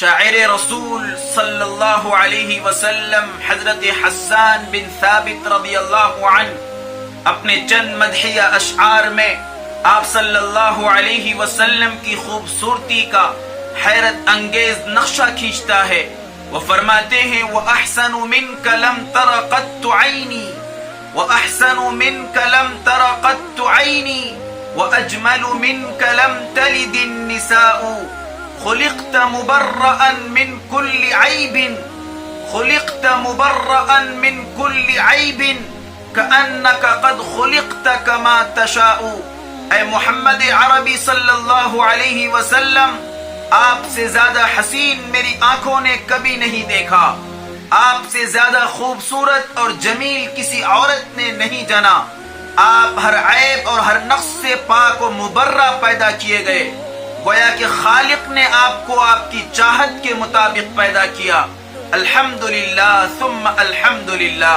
شاعر رسول صلی اللہ علیہ وسلم حضرت حسان بن ثابت رضی اللہ عنہ اپنے چند مدحیہ اشعار میں آپ صلی اللہ علیہ وسلم کی خوبصورتی کا حیرت انگیز نقشہ کھینچتا ہے. وہ فرماتے ہیں وَأَحْسَنُ مِنْكَ لَمْ تَرَ قَطُّ عَيْنِي وَأَحْسَنُ مِنْكَ لَمْ تَرَ قَطُّ عَيْنِي وَأَجْمَلُ مِنْكَ لَمْ تَلِدِ النِّسَاءُ خلقت مبرأ من كل عيب خلقت مبرأ من كل عيب كأنك قد خلقت كما تشاء. اے محمد عربی صلی اللہ علیہ وسلم، آپ سے زیادہ حسین میری آنکھوں نے کبھی نہیں دیکھا، آپ سے زیادہ خوبصورت اور جمیل کسی عورت نے نہیں جنا. آپ ہر عیب اور ہر نقص سے پاک و مبرہ پیدا کیے گئے، گویا کہ خالق نے آپ کو آپ کی چاہت کے مطابق پیدا کیا. الحمدللہ ثم الحمدللہ.